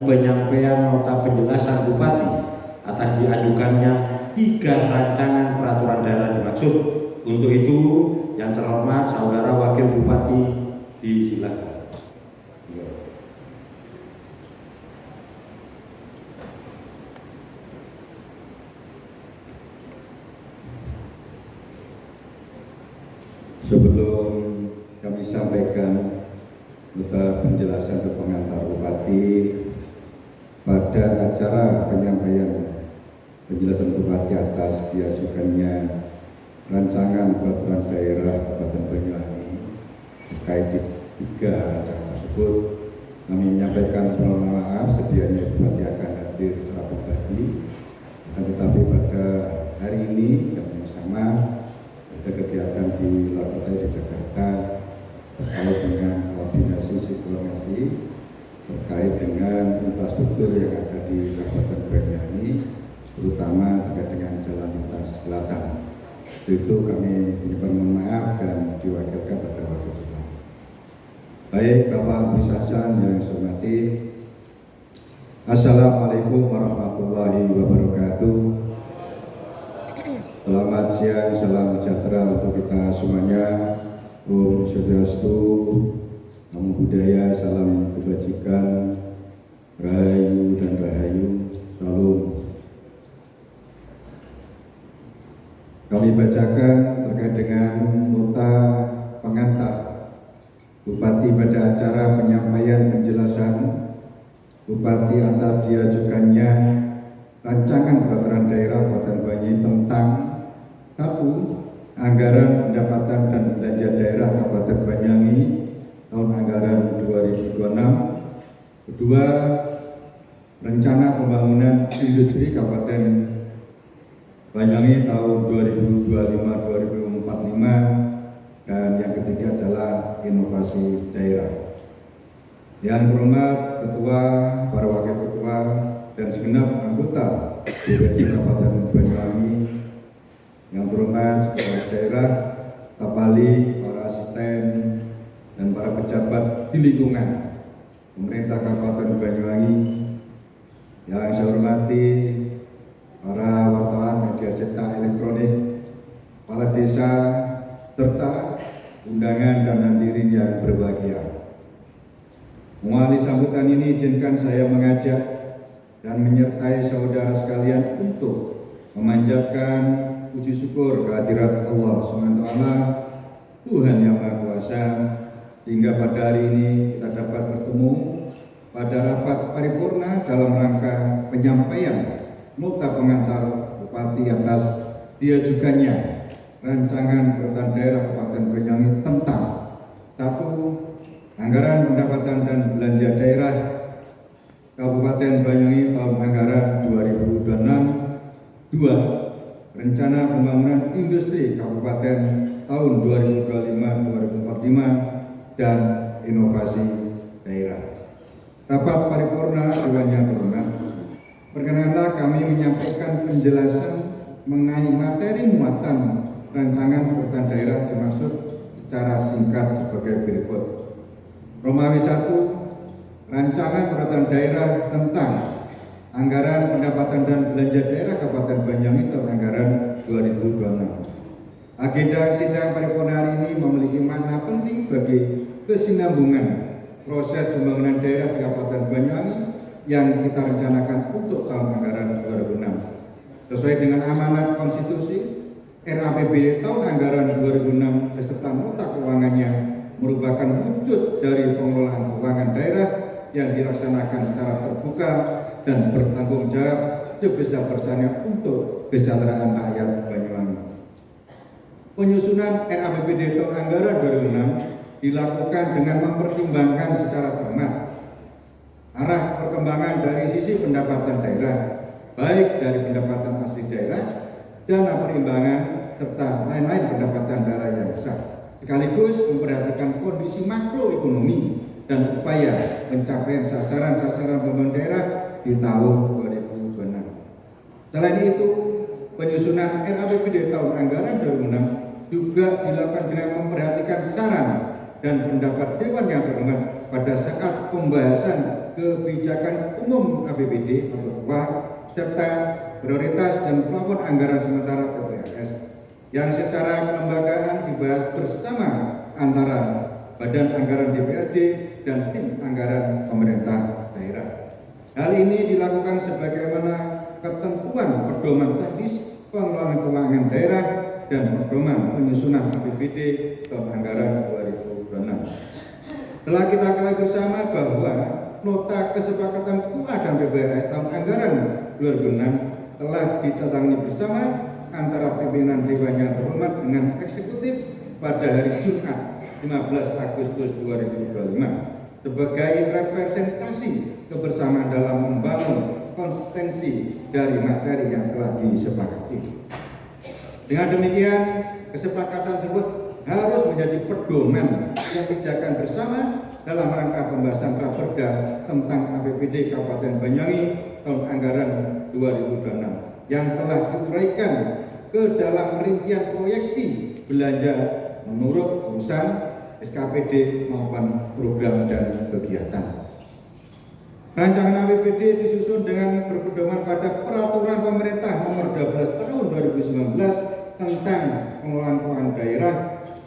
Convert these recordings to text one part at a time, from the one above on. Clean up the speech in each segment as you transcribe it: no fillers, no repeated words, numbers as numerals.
penyampaian nota penjelasan Bupati atas diajukannya 3 rancangan peraturan daerah dimaksud. Untuk itu, yang terhormat Saudara Wakil Bupati disilakan. Sebelum kami sampaikan nota penjelasan ke pengantar Bupati pada acara penyampaian penjelasan Bupati atas diajukannya rancangan peraturan daerah Kabupaten Banyuwangi terkait di 3 rancangan tersebut, kami menyampaikan permohonan maaf sedianya Bupati akan hadir secara pribadi, tetapi pada hari ini jam yang sama ada kegiatan di luar kota di Jakarta terkait dengan koordinasi sinkronisasi terkait dengan infrastruktur yang ada di Kabupaten Banyuwangi, terutama terkait dengan jalan lintas selatan. Itu kami mohon maaf dan diwakilkan pada waktu itu. Baik, Bapak Hasan yang saya hormati, Assalamualaikum warahmatullahi wabarakatuh. Selamat siang, salam sejahtera untuk kita semuanya. Om Swastiastu, Namo Buddhaya, salam kebajikan, Rahayu dan Rahayu, Salam. Kami bacakan terkait dengan nota pengantar Bupati pada acara penyampaian penjelasan Bupati atas diajukannya rancangan peraturan daerah Kabupaten Banyuwangi tentang 1. Anggaran pendapatan dan belanja daerah Kabupaten Banyuwangi tahun anggaran 2026. 2. Rencana pembangunan industri Kabupaten Banyuwangi tahun 2025-2045. Dan yang ketiga adalah inovasi daerah. Yang terhormat Ketua, para Wakil Ketua, dan segenap anggota DPRD Kabupaten Banyuwangi, yang terhormat Sekretaris Daerah, Kapali, para asisten, dan para pejabat di lingkungan pemerintah Kabupaten Banyuwangi, yang saya hormati para wartawan media cetak elektronik, kepala desa, serta undangan dan hadirin yang berbahagia. Mengawali sambutan ini, izinkan saya mengajak dan menyertai saudara sekalian untuk memanjatkan puji syukur kehadirat Allah SWT, Tuhan Yang Maha Kuasa, sehingga pada hari ini kita dapat bertemu pada rapat paripurna dalam rangka penyampaian nota pengantar Bupati atas diajukannya rancangan peraturan daerah Kabupaten Banyuwangi tentang 1. Anggaran pendapatan dan belanja daerah Kabupaten Banyuwangi tahun anggaran 2026. 2. Rencana pembangunan industri Kabupaten tahun 2025-2045 dan inovasi daerah. Rapat paripurna Dewan Yang Terhormat, perkenanlah kami menyampaikan penjelasan mengenai materi muatan rancangan peraturan daerah dimaksud secara singkat sebagai berikut. Romawi 1. Rancangan peraturan daerah tentang anggaran pendapatan dan belanja daerah Kabupaten Banyuwangi tahun anggaran 2026. Agenda sidang paripurna hari ini memiliki makna penting bagi kesinambungan proses pembangunan daerah di Kabupaten Banyuwangi yang kita rencanakan untuk tahun anggaran 2006. Sesuai dengan amanat konstitusi, RAPBD tahun anggaran 2006 beserta nota keuangannya merupakan wujud dari pengelolaan keuangan daerah yang dilaksanakan secara terbuka dan bertanggung jawab sebesar-besarnya untuk kesejahteraan rakyat Banyuwangi. Penyusunan RAPBD tahun anggaran 2006 dilakukan dengan mempertimbangkan secara cermat arah perkembangan dari sisi pendapatan daerah, baik dari pendapatan asli daerah, dana perimbangan, serta lain-lain pendapatan daerah yang sah, sekaligus memperhatikan kondisi makroekonomi dan upaya pencapaian sasaran-sasaran pembangunan daerah di tahun 2026. Selain itu, penyusunan RAPBD tahun anggaran 2006 juga dilakukan dengan memperhatikan saran dan pendapat Dewan Yang Terhormat pada saat pembahasan kebijakan umum APBD atau KUA serta prioritas dan plafon anggaran sementara PPRS yang secara kelembagaan dibahas bersama antara Badan Anggaran DPRD dan tim anggaran pemerintah daerah. Hal ini dilakukan sebagaimana ketentuan pedoman teknis pengelolaan keuangan daerah dan pedoman penyusunan APBD tahun anggaran 2026. Telah kita ketahui bersama bahwa nota kesepakatan KUA dan PPRS tahun anggaran 2006 telah ditandatangani bersama antara pimpinan Dewan yang terhormat dengan eksekutif pada hari Jumat 15 Agustus 2025 sebagai representasi kebersamaan dalam membangun konsistensi dari materi yang telah disepakati. Dengan demikian, kesepakatan tersebut harus menjadi pedoman kebijakan bersama dalam rangka pembahasan Raperda tentang APBD Kabupaten Banyuwangi tahun anggaran 2026 yang telah diuraikan ke dalam rincian proyeksi belanja menurut urusan SKPD maupun program dan kegiatan. Rancangan APBD disusun dengan berpedoman pada Peraturan Pemerintah Nomor 12 Tahun 2019 tentang pengelolaan keuangan daerah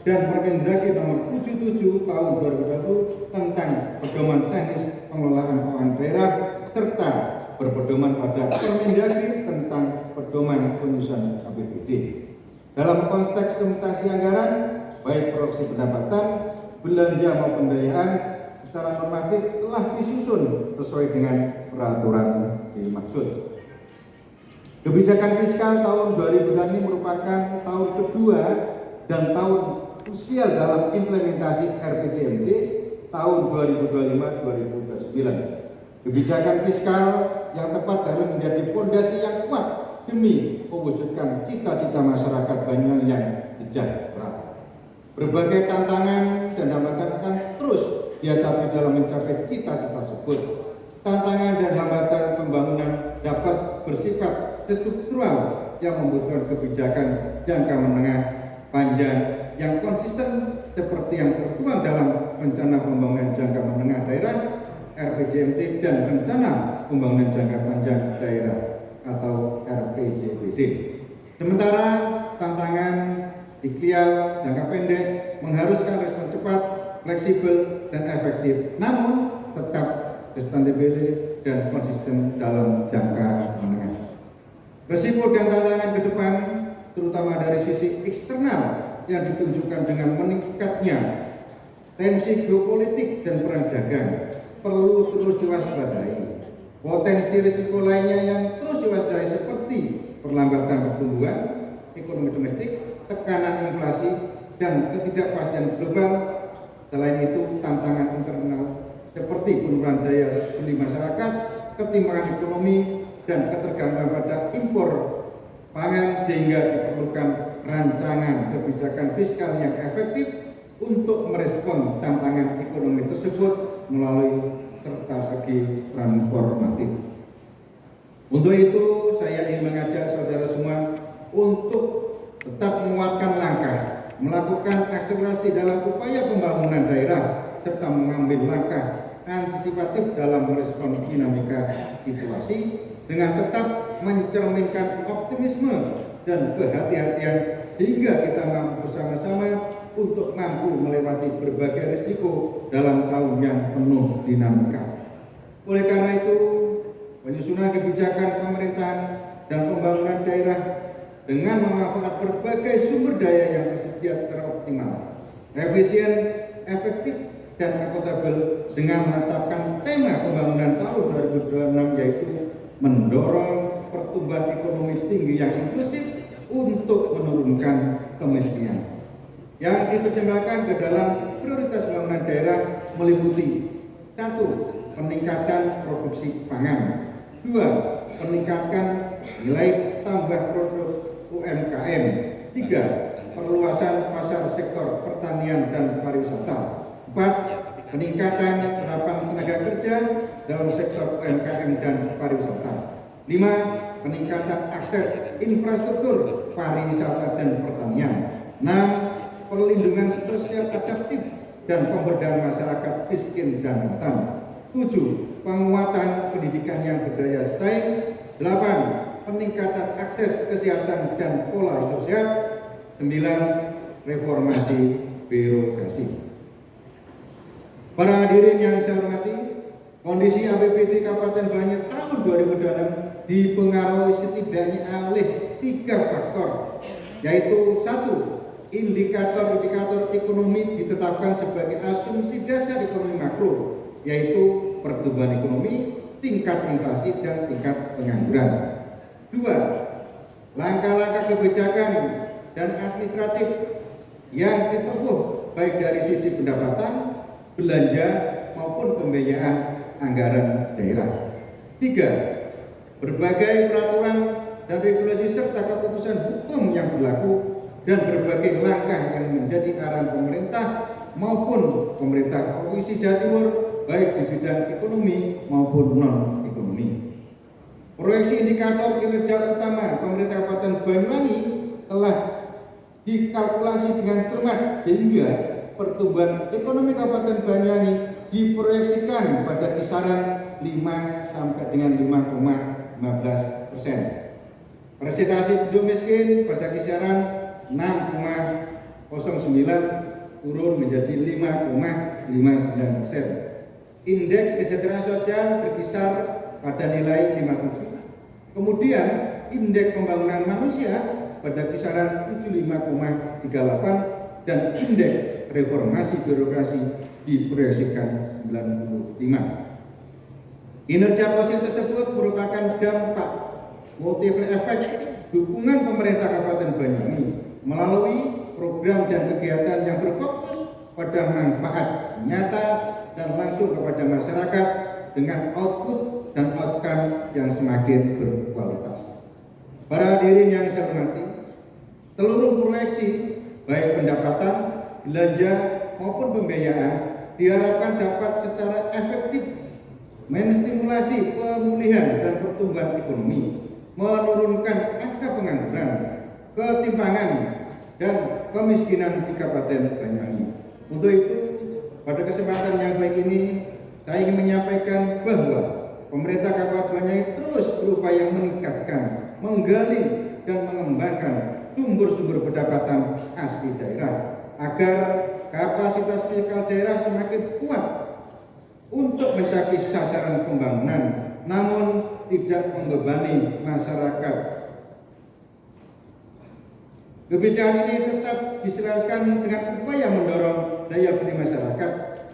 dan Permendagri Nomor 77 Tahun 2020 tentang pedoman teknis pengelolaan keuangan daerah serta berpedoman pada Permendagri tentang pedoman penyusunan APBD. Dalam konteks implementasi anggaran, baik proyeksi pendapatan, belanja maupun pembiayaan secara normatif telah disusun sesuai dengan peraturan dimaksud. Kebijakan fiskal tahun 2020 ini merupakan tahun kedua dan tahun krusial dalam implementasi RPJMD tahun 2025-2029. Kebijakan fiskal yang tepat harus menjadi fondasi yang kuat demi mewujudkan cita-cita masyarakat Banyuwangi yang sejahtera. Berbagai tantangan dan hambatan akan terus dihadapi dalam mencapai cita-cita tersebut. Tantangan dan hambatan pembangunan dapat bersifat struktural yang membutuhkan kebijakan jangka menengah panjang yang konsisten seperti yang tertuang dalam Rencana Pembangunan Jangka Menengah Daerah RPJMD dan Rencana Pembangunan Jangka Panjang Daerah atau RPJPD. Sementara tantangan ideal jangka pendek mengharuskan respon cepat, fleksibel, dan efektif, namun tetap sustainability dan konsisten dalam jangka menengah. Risiko dan tantangan ke depan, terutama dari sisi eksternal yang ditunjukkan dengan meningkatnya tensi geopolitik dan perang dagang, perlu terus diwaspadai. Potensi risiko lainnya yang terus diwaspadai seperti perlambatan pertumbuhan ekonomi domestik, tekanan inflasi, dan ketidakpastian global. Selain itu, tantangan internal seperti penurunan daya beli masyarakat, ketimpangan ekonomi, dan ketergantungan pada impor pangan sehingga diperlukan rancangan kebijakan fiskal yang efektif untuk merespon tantangan ekonomi tersebut melalui strategi transformatif. Untuk itu, saya ingin mengajak saudara semua untuk tetap menguatkan langkah, melakukan akselerasi dalam upaya pembangunan daerah, serta mengambil langkah antisipatif dalam merespon dinamika situasi dengan tetap mencerminkan optimisme dan kehati-hatian hingga kita mampu bersama-sama untuk mampu melewati berbagai risiko dalam tahun yang penuh dinamika. Oleh karena itu, penyusunan kebijakan pemerintahan dan pembangunan daerah dengan memanfaatkan berbagai sumber daya yang tersedia secara optimal, efisien, efektif, dan akuntabel dengan menetapkan tema pembangunan tahun 2026 yaitu mendorong pertumbuhan ekonomi tinggi yang inklusif untuk menurunkan kemiskinan. Yang diterjemahkan ke dalam prioritas pembangunan daerah meliputi 1. Peningkatan produksi pangan, 2. Peningkatan nilai tambah produk UMKM, 3. Perluasan pasar sektor pertanian dan pariwisata, 4. Peningkatan serapan tenaga kerja dalam sektor UMKM dan pariwisata, 5. Peningkatan akses infrastruktur pariwisata dan pertanian, 6. Perlindungan sosial adaptif dan pemberdayaan masyarakat miskin dan rentan, 7. penguatan pendidikan yang berdaya saing. 8. Peningkatan akses kesehatan dan pola hidup sehat. 9. Reformasi birokrasi. Para hadirin yang saya hormati, kondisi APBD Kabupaten Banjar tahun 2026 dipengaruhi setidaknya oleh 3 faktor, yaitu 1. Indikator-indikator ekonomi ditetapkan sebagai asumsi dasar ekonomi makro, yaitu pertumbuhan ekonomi, tingkat inflasi, dan tingkat pengangguran. 2. Langkah-langkah kebijakan dan administratif yang ditempuh baik dari sisi pendapatan, belanja, maupun pembiayaan anggaran daerah. 3. Berbagai peraturan dan regulasi serta keputusan hukum yang berlaku dan berbagai langkah yang menjadi arahan pemerintah maupun pemerintah Provinsi Jawa Timur baik di bidang ekonomi maupun non-ekonomi. Proyeksi indikator kinerja utama pemerintah Kabupaten Banyuwangi telah dikalkulasi dengan cermat sehingga pertumbuhan ekonomi Kabupaten Banyuwangi diproyeksikan pada kisaran 5 sampai dengan 5,15%. Persentase penduduk miskin pada kisaran 6,09 turun menjadi 5,59%. Indeks kesejahteraan sosial berkisar pada nilai 57. Kemudian indeks pembangunan manusia pada kisaran 75,38 dan indeks reformasi birokrasi diproyeksikan 95. Kinerja positif tersebut merupakan dampak multiplier effect dukungan pemerintah Kabupaten Banyuwangi melalui program dan kegiatan yang berfokus pada manfaat nyata dan langsung kepada masyarakat dengan output dan outcome yang semakin berkualitas. Para hadirin yang saya hormati, seluruh proyeksi baik pendapatan, belanja maupun pembiayaan diharapkan dapat secara efektif menstimulasi pemulihan dan pertumbuhan ekonomi, menurunkan angka pengangguran, ketimpangan, dan kemiskinan di Kabupaten Banyuwangi. Untuk itu, pada kesempatan yang baik ini, saya ingin menyampaikan bahwa pemerintah Kabupaten Banyuwangi terus berupaya meningkatkan, menggali, dan mengembangkan sumber-sumber pendapatan asli daerah agar kapasitas fiskal daerah semakin kuat untuk mencapai sasaran pembangunan, namun tidak membebani masyarakat. Kebijakan ini tetap diselaraskan dengan upaya mendorong daya beli masyarakat,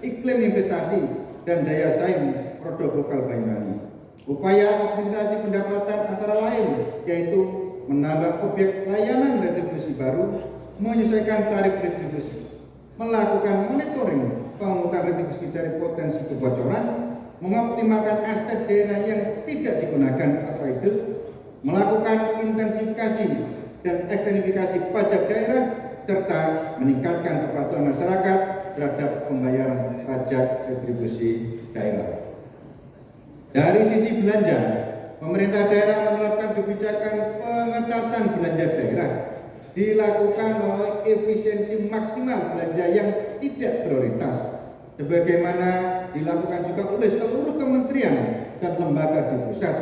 iklim investasi, dan daya saing produk lokal Banyuwangi. Upaya optimalisasi pendapatan antara lain yaitu menambah objek layanan retribusi baru, menyesuaikan tarif retribusi, melakukan monitoring pemungutan retribusi dari potensi kebocoran, mengoptimalkan aset daerah yang tidak digunakan atau idle, melakukan intensifikasi dan ekstensifikasi pajak daerah, serta meningkatkan kepatuhan masyarakat terhadap pembayaran pajak retribusi daerah. Dari sisi belanja, pemerintah daerah menerapkan kebijakan pengetatan belanja daerah, dilakukan melalui efisiensi maksimal belanja yang tidak prioritas, sebagaimana dilakukan juga oleh seluruh kementerian dan lembaga di pusat.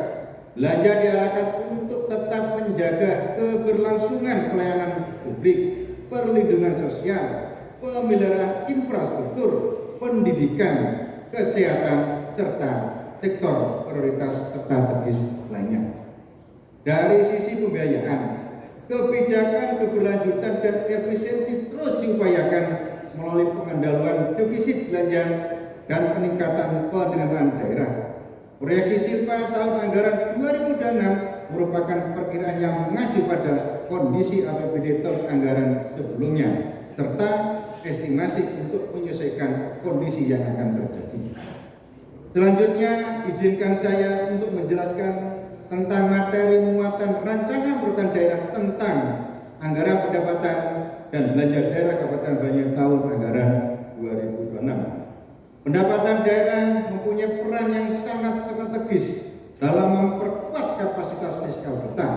Belanja diarahkan untuk tetap menjaga keberlangsungan pelayanan publik, perlindungan sosial, pemeliharaan infrastruktur, pendidikan, kesehatan, serta sektor prioritas strategis lainnya. Dari sisi pembiayaan, kebijakan keberlanjutan dan efisiensi terus diupayakan melalui pengendalian defisit belanja dan peningkatan penerimaan daerah. Proyeksi SIRPA tahun anggaran 2026 merupakan perkiraan yang mengacu pada kondisi APBD tahun anggaran sebelumnya, serta estimasi untuk menyesuaikan kondisi yang akan terjadi. Selanjutnya, izinkan saya untuk menjelaskan tentang materi muatan rancangan urutan daerah tentang anggaran pendapatan dan belanja daerah Kabupaten Banyuwangi tahun anggaran 2026. Pendapatan daerah mempunyai peran yang sangat strategis dalam memperkuat kapasitas fiskal kita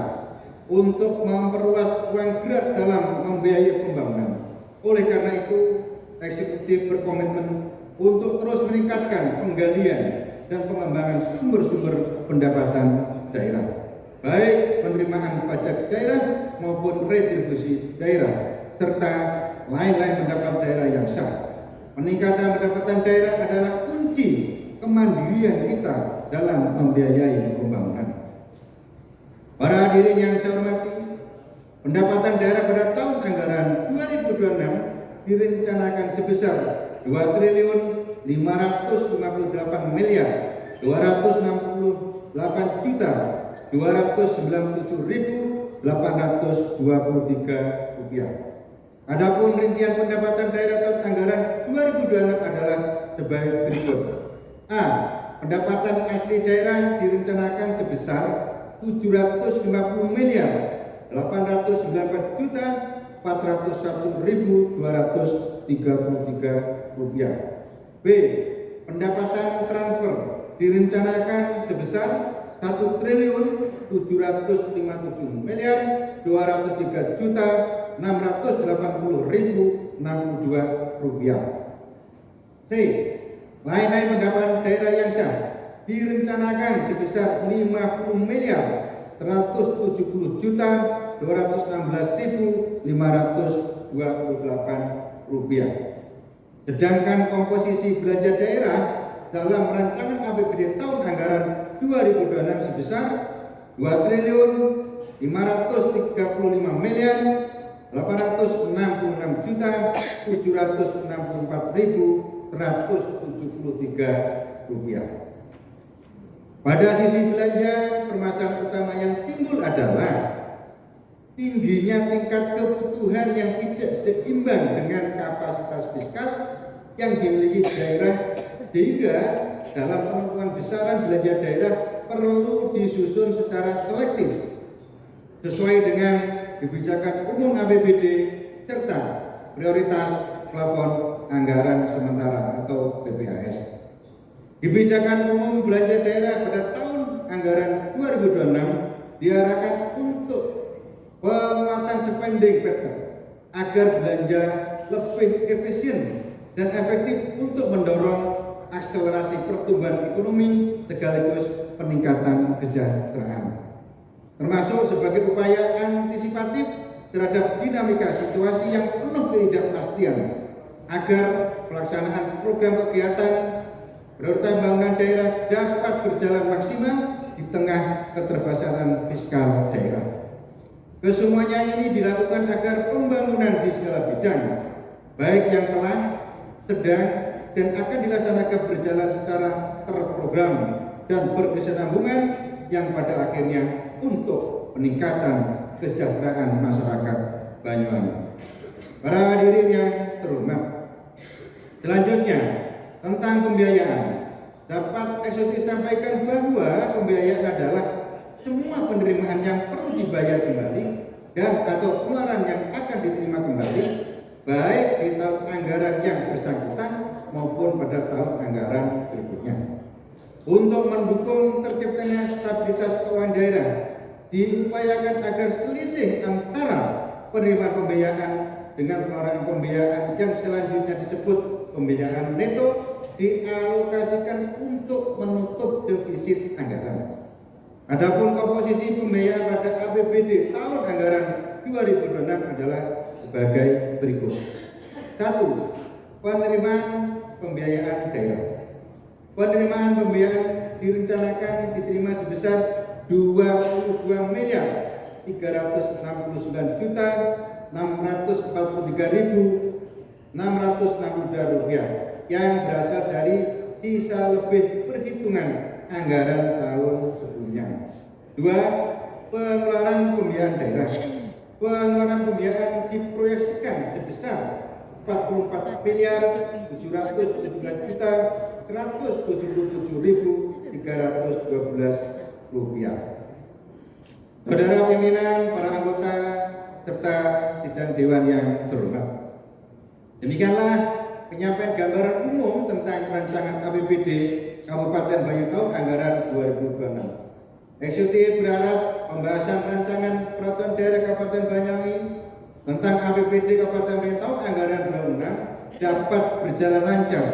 untuk memperluas ruang gerak dalam membiayai pembangunan. Oleh karena itu, eksekutif berkomitmen untuk terus meningkatkan penggalian dan pengembangan sumber-sumber pendapatan daerah, baik penerimaan pajak daerah maupun retribusi daerah, serta lain-lain pendapatan daerah yang sah. Peningkatan pendapatan daerah adalah kunci kemandirian kita dalam membiayai pembangunan. Para hadirin yang saya hormati, pendapatan daerah pada tahun anggaran 2026 direncanakan sebesar 2.558.297.823 rupiah. Adapun rincian pendapatan daerah tahun anggaran 2026 adalah sebagai berikut. A. Pendapatan asli daerah direncanakan sebesar 794.401.233 rupiah. B. Pendapatan transfer direncanakan sebesar 1.703.280.680.062 rupiah. C. Lain-lain pendapatan daerah yang sah direncanakan sebesar 50.170.216.528 rupiah. Sedangkan komposisi belanja daerah dalam rancangan APBD tahun anggaran 2026 sebesar 2.586.764.173 rupiah. Pada sisi belanja, permasalahan utama yang timbul adalah tingginya tingkat kebutuhan yang tidak seimbang dengan kapasitas fiskal yang dimiliki daerah, sehingga dalam penentuan besaran belanja daerah perlu disusun secara selektif sesuai dengan kebijakan umum APBD serta prioritas plafon anggaran sementara atau PPAS. Kebijakan umum belanja daerah pada tahun anggaran 2026 diarahkan untuk penguatan spending pattern agar belanja lebih efisien dan efektif untuk mendorong akselerasi pertumbuhan ekonomi sekaligus peningkatan kesejahteraan, termasuk sebagai upaya antisipatif terhadap dinamika situasi yang penuh ketidakpastian agar pelaksanaan program kegiatan prioritas pembangunan daerah dapat berjalan maksimal di tengah keterbatasan fiskal daerah. Kesemuanya ini dilakukan agar pembangunan di segala bidang, baik yang telah, sedang, dan akan dilaksanakan berjalan secara terprogram dan berkesinambungan yang pada akhirnya untuk peningkatan kesejahteraan masyarakat Banyuwangi. Para hadirin yang terhormat, selanjutnya tentang pembiayaan, dapat eksekutif sampaikan bahwa pembiayaan adalah semua penerimaan yang perlu dibayar kembali dan atau pengeluaran yang akan diterima kembali, baik di tahun anggaran yang bersangkutan maupun pada tahun anggaran berikutnya. Untuk mendukung terciptanya stabilitas keuangan daerah, diupayakan agar selisih antara penerimaan pembiayaan dengan pengeluaran pembiayaan yang selanjutnya disebut pembiayaan neto dialokasikan untuk menutup defisit anggaran. Adapun komposisi pembiayaan pada APBD tahun anggaran 2026 adalah sebagai berikut. 1. Penerimaan pembiayaan daerah. Penerimaan pembiayaan direncanakan diterima sebesar 22.343.662 rupiah yang berasal dari sisa lebih perhitungan anggaran tahun sebelumnya. 2. Pengeluaran pembiayaan daerah. Pengeluaran pembiayaan diproyeksikan sebesar 44.717.312 rupiah. Saudara pimpinan, para anggota serta sidang dewan yang terhormat, demikianlah penyampaian gambaran umum tentang rancangan APBD Kabupaten Banyuwangi tahun anggaran 2026. Eksekutif berharap pembahasan rancangan peraturan daerah Kabupaten Banyuwangi tentang APBD Kabupaten Banyuwangi tahun anggaran 2026 dapat berjalan lancar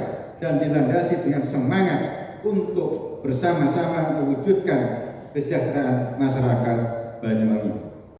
dan dilandasi dengan semangat untuk bersama-sama mewujudkan kesejahteraan masyarakat